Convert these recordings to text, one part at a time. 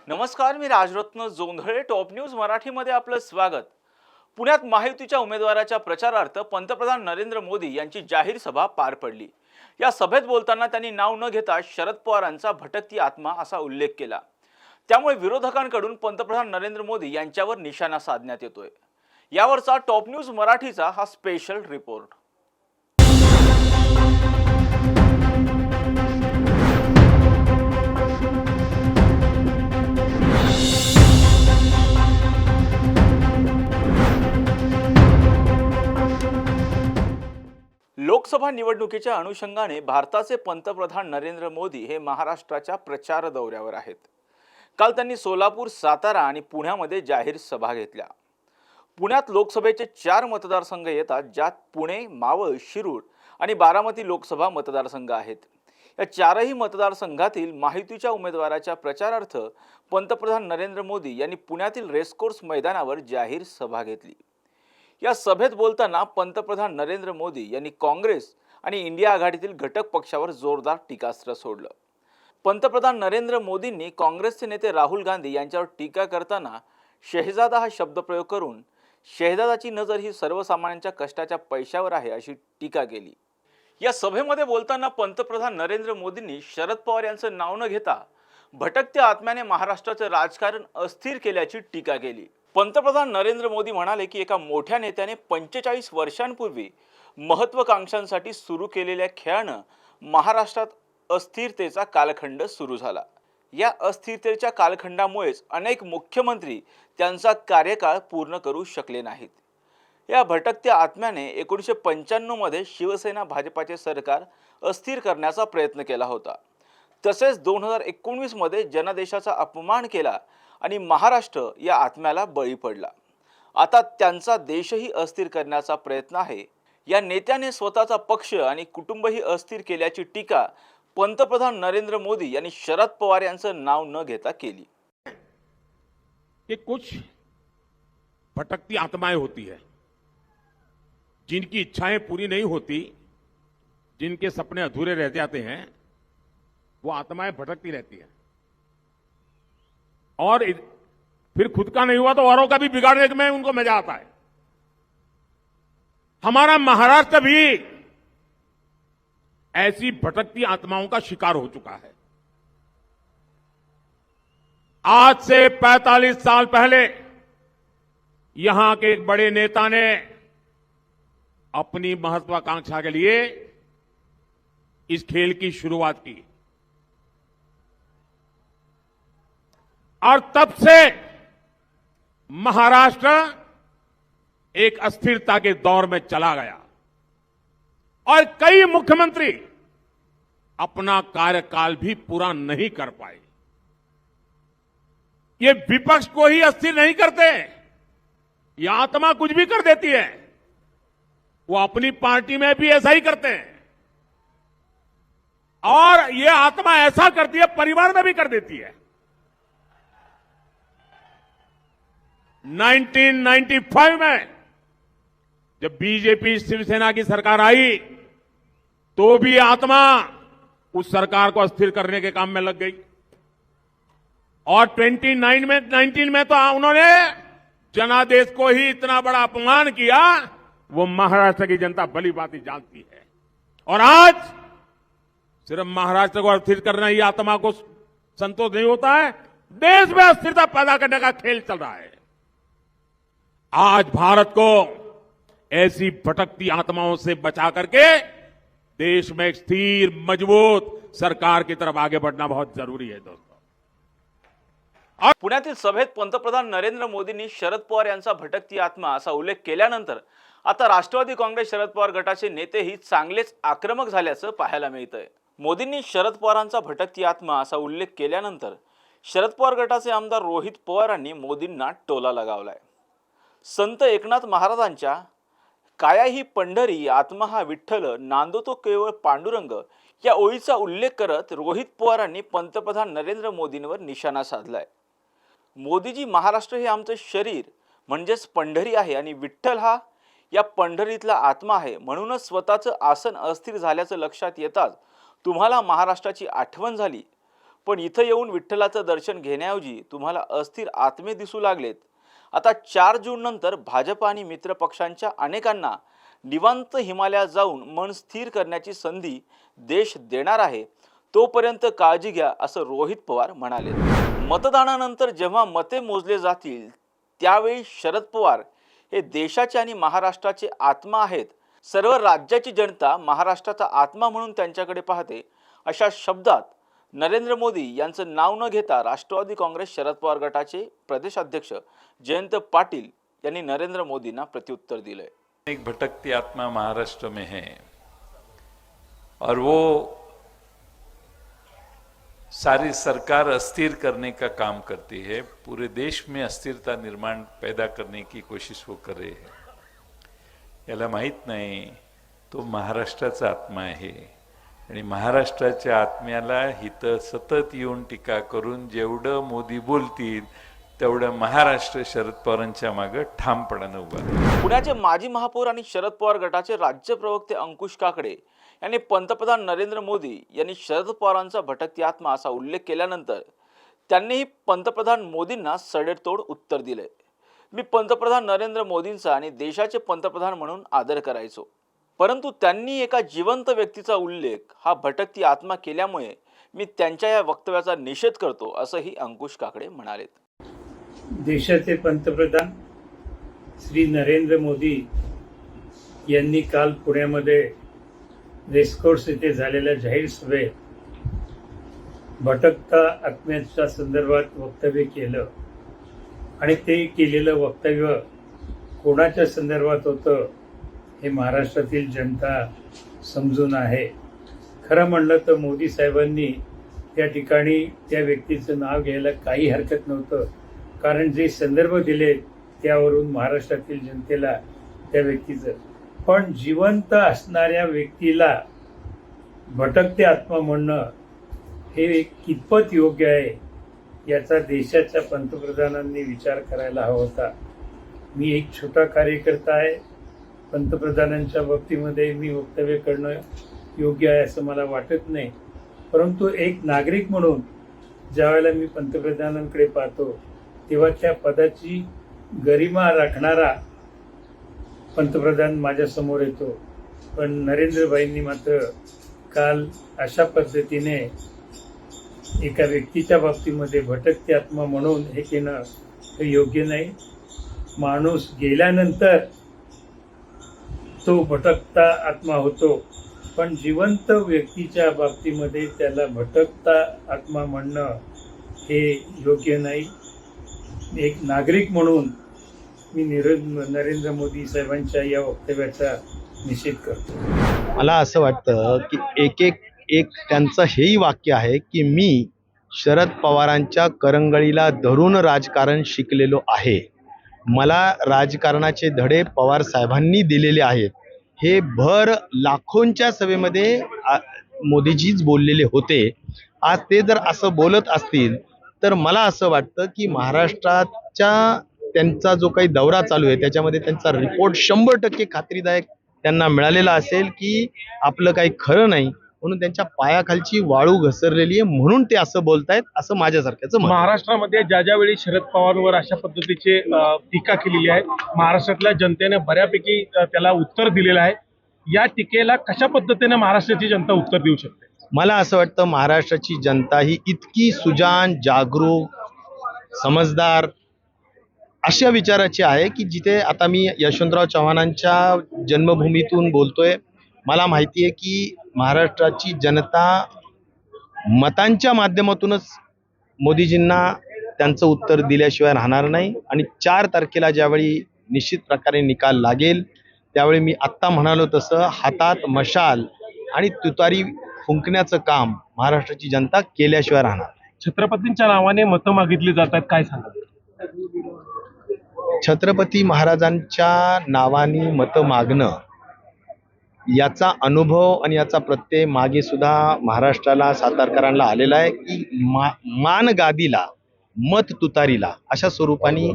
नमस्कार, मी Rajratna Jondhale. Top news मराठीमध्ये आपलं स्वागत. पुण्यात महायुतीच्या उमेदवाराच्या प्रचारार्थ पंतप्रधान नरेंद्र मोदी यांची जाहीर सभा पार पडली. या सभेत बोलताना त्यांनी नाव न घेता शरद पवारांचा भटकती आत्मा असा उल्लेख केला. त्यामुळे विरोधकांकडून पंतप्रधान नरेंद्र मोदी यांच्यावर निशाणा साधण्यात येतोय. यावरचा टॉप न्यूज मराठीचा हा स्पेशल रिपोर्ट. लोकसभा निवडणुकीच्या अनुषंगाने भारताचे पंतप्रधान नरेंद्र मोदी हे महाराष्ट्राच्या प्रचार दौऱ्यावर आहेत. काल त्यांनी सोलापूर, सातारा आणि पुण्यामध्ये जाहीर सभा घेतल्या. पुण्यात लोकसभेचे 4 मतदारसंघ येतात, ज्यात पुणे, मावळ, शिरूर आणि बारामती लोकसभा मतदारसंघ आहेत. या 4ही मतदारसंघातील महायुतीच्या उमेदवाराच्या प्रचारार्थ पंतप्रधान नरेंद्र मोदी यांनी पुण्यातील रेसकोर्स मैदानावर जाहीर सभा घेतली. या सभेत बोलताना पंतप्रधान नरेंद्र मोदी यांनी काँग्रेस आणि इंडिया आघाडीतील घटक पक्षावर जोरदार टीकास्त्र सोडलं. पंतप्रधान नरेंद्र मोदींनी काँग्रेसचे नेते राहुल गांधी यांच्यावर टीका करताना शहजादा हा शब्दप्रयोग करून शहजादाची नजर ही सर्वसामान्यांच्या कष्टाच्या पैशावर आहे अशी टीका केली. या सभेमध्ये बोलताना पंतप्रधान नरेंद्र मोदींनी शरद पवार यांचं नाव न घेता भटकत्या आत्म्याने महाराष्ट्राचं राजकारण अस्थिर केल्याची टीका केली. पंतप्रधान नरेंद्र मोदी म्हणाले की एका मोठ्या नेत्याने 45 वर्षांपूर्वी महत्त्वाकांक्षांसाठी सुरू केलेल्या खेळानं महाराष्ट्रात अस्थिरतेचा कालखंड सुरू झाला. या अस्थिरतेच्या कालखंडामुळेच अनेक मुख्यमंत्री त्यांचा कार्यकाळ पूर्ण करू शकले नाहीत. या भटकत्या आत्म्याने 1995 मध्ये शिवसेना भाजपाचे सरकार अस्थिर करण्याचा प्रयत्न केला होता. तसेच 2019 मध्ये जनादेशाचा अपमान केला आणि महाराष्ट्र या आत्म्याला बळी पडला. आता त्यांचा देशही अस्थिर करण्याचा प्रयत्न आहे. या नेत्याने स्वतःचा पक्ष आणि कुटुंबही अस्थिर केल्याची टीका पंतप्रधान नरेंद्र मोदी यांनी शरद पवार यांचं नाव न घेता केली. कि कुछ भटकती आत्माएं होती है, जिनकी इच्छाएं पूरी नहीं होती, जिनके सपने अधूरे रह जाते हैं, वो आत्माएं भटकती रहती हैं और फिर खुद का नहीं हुआ तो औरों का भी बिगाड़ने में उनको मजा आता है. हमारा महाराष्ट्र भी ऐसी भटकती आत्माओं का शिकार हो चुका है. आज से 45 साल पहले यहां के एक बड़े नेता ने अपनी महत्वाकांक्षा के लिए इस खेल की शुरुआत की और तब से महाराष्ट्र एक अस्थिरता के दौर में चला गया और कई मुख्यमंत्री अपना कार्यकाल भी पूरा नहीं कर पाए. ये विपक्ष को ही अस्थिर नहीं करते, ये आत्मा कुछ भी कर देती है. वो अपनी पार्टी में भी ऐसा ही करते हैं और ये आत्मा ऐसा करती है, परिवार में भी कर देती है. 1995 में जब बीजेपी शिवसेना की सरकार आई तो भी आत्मा उस सरकार को अस्थिर करने के काम में लग गई और 19 में तो उन्होंने जनादेश को ही इतना बड़ा अपमान किया, वो महाराष्ट्र की जनता भली भांति जानती है. और आज सिर्फ महाराष्ट्र को अस्थिर करना ही आत्मा को संतोष नहीं होता है, देश में अस्थिरता पैदा करने का खेल चल रहा है. आज भारत को ऐसी भटकती आत्माओं से बचा करके देश में एक स्थिर, मजबूत सरकार की तरफ आगे बढ़ना बहुत जरूरी है दोस्तों. पुण्यातील सभेत पंतप्रधान नरेंद्र मोदींनी शरद पवार यांचा भटकती आत्मा असा उल्लेख केल्यानंतर आता राष्ट्रवादी काँग्रेस शरद पवार गटाचे नेतेही चांगलेच आक्रमक झाल्याचं पाहायला मिळतंय. मोदींनी शरद पवारांचा भटकती आत्मा असा उल्लेख केल्यानंतर शरद पवार गटाचे आमदार रोहित पवारांनी मोदींना टोला लगावलाय. संत एकनाथ महाराजांच्या काया ही पंढरी, आत्मा हा विठ्ठल, नांदो तो केवळ पांडुरंग या ओळीचा उल्लेख करत रोहित पवारांनी पंतप्रधान नरेंद्र मोदींवर निशाणा साधलाय. मोदीजी, महाराष्ट्र हे आमचं शरीर म्हणजेच पंढरी आहे आणि विठ्ठल हा या पंढरीतला आत्मा आहे. म्हणूनच स्वतःचं आसन अस्थिर झाल्याचं लक्षात येताच तुम्हाला महाराष्ट्राची आठवण झाली. पण इथं येऊन विठ्ठलाचं दर्शन घेण्याऐवजी तुम्हाला अस्थिर आत्मे दिसू लागलेत. आता 4 जून नंतर भाजप आणि मित्र पक्षांच्या अनेकांना निवांत हिमालयात जाऊन मन स्थिर करण्याची संधी देश देणार आहे. तोपर्यंत काळजी घ्या, असं रोहित पवार म्हणाले. मतदानानंतर जेव्हा मते मोजले जातील त्यावेळी शरद पवार हे देशाचे आणि महाराष्ट्राचे आत्मा आहेत. सर्व राज्याची जनता महाराष्ट्राचा आत्मा म्हणून त्यांच्याकडे पाहते. अशा शब्दात नरेंद्र मोदी यांचं नाव न घेता राष्ट्रवादी काँग्रेस शरद पवार गटाचे प्रदेशाध्यक्ष जयंत पाटील यांनी नरेंद्र मोदींना प्रत्युत्तर दिलंय. एक भटकती आत्मा महाराष्ट्र में है और वो सारी सरकार अस्थिर करने का काम करती है. पूरे देश में अस्थिरता निर्माण पैदा करने की कोशिश वो कर रहे हैं. याला माहित नाही तो महाराष्ट्राचा आत्मा आहे आणि महाराष्ट्राच्या आत्म्याला हिथं सतत येऊन टीका करून जेवढं मोदी बोलतील तेवढं महाराष्ट्र शरद पवारांच्या मागे ठामपणानं उभा आहे. पुण्याचे माजी महापौर आणि शरद पवार गटाचे राज्य प्रवक्ते अंकुश काकडे यांनी पंतप्रधान नरेंद्र मोदी यांनी शरद पवारांचा भटकती आत्मा असा उल्लेख केल्यानंतर त्यांनीही पंतप्रधान मोदींना सडेतोड उत्तर दिले. मी पंतप्रधान नरेंद्र मोदींचा आणि देशाचे पंतप्रधान म्हणून आदर करायचो, परंतु त्यांनी एका जिवंत व्यक्तीचा उल्लेख हा भटकती आत्मा केल्यामुळे मी त्यांच्या या वक्तव्याचा निषेध करतो, असंही अंकुश काकडे म्हणाले. देशाचे पंतप्रधान श्री नरेंद्र मोदी यांनी काल पुण्यामध्ये रेसकोर्स येथे झालेल्या जाहीर सभेत भटकता आत्म्याच्या संदर्भात वक्तव्य केलं आणि ते केलेलं वक्तव्य कोणाच्या संदर्भात होतं हे महाराष्ट्रातील जनता समजून आहे. खरं म्हणलं तर मोदी साहेबांनी त्या ठिकाणी त्या व्यक्तीचं नाव घ्यायला काही हरकत नव्हतं, कारण जे संदर्भ दिले त्यावरून महाराष्ट्रातील जनतेला त्या व्यक्तीचं, पण जिवंत असणाऱ्या व्यक्तीला भटकते आत्मा म्हणणं हे कितपत योग्य आहे याचा देशाच्या पंतप्रधानांनी विचार करायला हवा होता. मी एक छोटा कार्यकर्ता आहे. पंतप्रधानांच्या बाबतीमध्ये मी वक्तव्य करणं योग्य आहे असं मला वाटत नाही, परंतु एक नागरिक म्हणून ज्यावेळेला मी पंतप्रधानांकडे पाहतो तेव्हा त्या पदाची गरिमा राखणारा पंतप्रधान माझ्या समोर येतो. पण नरेंद्रभाईंनी मात्र काल अशा पद्धतीने एका व्यक्तीच्या बाबतीमध्ये भटकती आत्मा म्हणून हे केलं हे योग्य नाही. माणूस गेल्यानंतर तो भटकता आत्मा होतो, पण जिवंत व्यक्तीच्या बाबतीमध्ये त्याला भटकता आत्मा म्हणणं हे योग्य नाही. एक नागरिक म्हणून मी नरेंद्र मोदी साहेबांच्या या वक्तव्याचा निषेध करतो. मला असं वाटतं की एक त्यांचं हेही वाक्य आहे की मी शरद पवारांच्या करंगळीला धरून राजकारण शिकलेलो आहे. मला राजकारणाचे धडे पवार साहेबांनी दिलेले आहेत. हे भर लाखोंच्या सभेमध्ये मोदीजीच बोललेले होते. आज ते जर असं बोलत असतील तर मला असं वाटतं की महाराष्ट्राच्या त्यांचा जो काही दौरा चालू आहे त्याच्यामध्ये त्यांचा रिपोर्ट 100% खात्रीदायक त्यांना मिळालेला असेल की आपलं काही खरं नाही, म्हणून त्यांच्या पायाखालची वाळू घसरलेली आहे म्हणून ते असं बोलतायत असं माझ्यासारख्याचं मत. महाराष्ट्रामध्ये ज्या वेळी शरद पवारांवर अशा पद्धतीचे टीका केलेली आहे, महाराष्ट्रातल्या जनतेने बऱ्यापैकी त्याला उत्तर दिलेलं आहे. या टीकेला कशा पद्धतीने महाराष्ट्राची जनता उत्तर देऊ शकते? मला असं वाटतं महाराष्ट्राची जनता ही इतकी सुजाण, जागरूक, समजदार अशा विचाराची आहे की जिथे आता मी यशवंतराव चव्हाणांच्या जन्मभूमीतून बोलतोय. मला माहिती आहे की महाराष्ट्राची जनता मतांच्या माध्यमातूनच मोदीजींना त्यांचं उत्तर दिल्याशिवाय राहणार नाही. आणि 4 तारखेला ज्यावेळी निश्चित प्रकारे निकाल लागेल त्यावेळी मी आत्ता म्हणालो तसं हातात मशाल आणि तुतारी फुंकण्याचं काम महाराष्ट्राची जनता केल्याशिवाय राहणार. छत्रपतींच्या नावाने मतं मागितली जातात, काय सांगाल? छत्रपती महाराजांच्या नावाने मतं मागणं याचा अनुभव आणि याचा प्रत्यय मागे सुद्धा महाराष्ट्राला, सातारकरांना आलेला आहे की मान गादीला मत तुतारीला अशा स्वरूपाने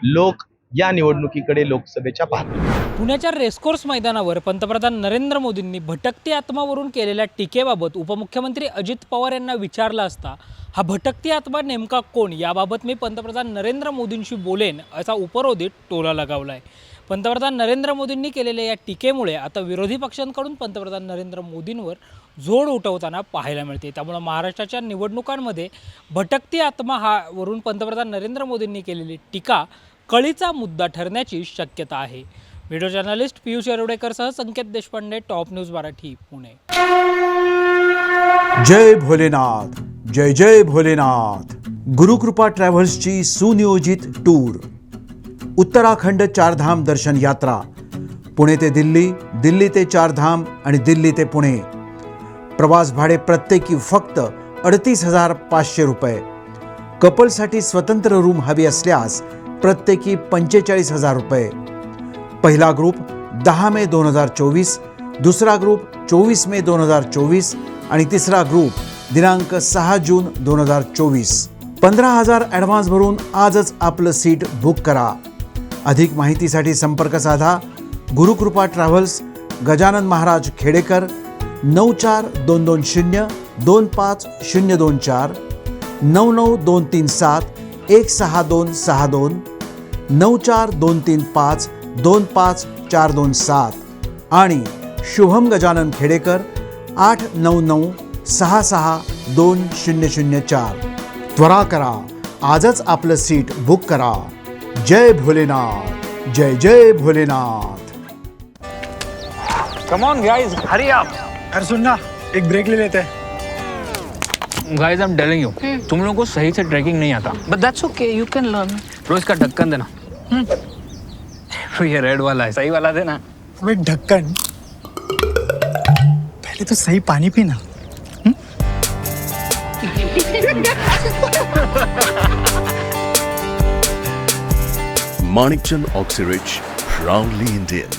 लोक या निवडणुकीकडे लोकसभेच्या पाहतो. पुण्याच्या रेसकोर्स मैदानावर पंतप्रधान नरेंद्र मोदींनी भटकती आत्मावरून केलेल्या टीकेबाबत उपमुख्यमंत्री अजित पवार यांना विचारलं असता हा भटकती आत्मा नेमका कोण याबाबत मी पंतप्रधान नरेंद्र मोदींशी बोलेन असा उपरोधित टोला लगावला आहे. पंतप्रधान नरेंद्र मोदींनी केलेल्या या टीकेमुळे आता विरोधी पक्षांकडून पंतप्रधान नरेंद्र मोदींवर जोड उठवताना पाहायला मिळते. त्यामुळे महाराष्ट्राच्या निवडणुकांमध्ये भटकती आत्मा हा वरून पंतप्रधान नरेंद्र मोदींनी केलेली टीका कळीचा मुद्दा ठरण्याची शक्यता आहे. व्हिडिओ जर्नलिस्ट पियुष येरवडेकरसह संकेत देशपांडे, टॉप न्यूज मराठी, पुणे. जय भोलेनाथ, जय जय भोलेनाथ. गुरुकृपा ट्रॅव्हल्सची सुनियोजित टूर. उत्तराखंड चारधाम दर्शन यात्रा. पुणे ते दिल्ली, दिल्ली ते चारधाम आणि दिल्ली ते पुणे. प्रवास भाडे प्रत्येकी फक्त 38,500 रुपये. कपलसाठी स्वतंत्र रूम हवी असल्यास प्रत्येकी 45,000 रुपये. पहिला ग्रुप 10 मे 2024, दुसरा ग्रुप 24 मे 2024 आणि तिसरा ग्रुप दिनांक 6 जून 2024. 15,000 ॲडव्हान्स भरून आजच आपलं सीट बुक करा. अधिक माहितीसाठी संपर्क साधा. गुरुकृपा ट्रॅव्हल्स, गजानन महाराज खेडेकर, 94-220-25024, 99-237-16262, 94-235-25427 आणि शुभम गजानन खेडेकर 899-66-2004. त्वरा करा, आजच आपलं सीट बुक करा. जय भोलेनाथ, जय जय Bholenath. Come on guys, hurry up. अरे सुन ना, एक ब्रेक ले लेते हैं. Guys, I'm telling you, तुम लोगों को सही से ट्रैकिंग नहीं आता. But that's okay, you can learn. रोज का ढक्कन देना. ये रेड वाला है, सही वाला देना. अबे ढक्कन, पहले तो सही पानी पीना. Manikchand Oxyrich, proudly Indian.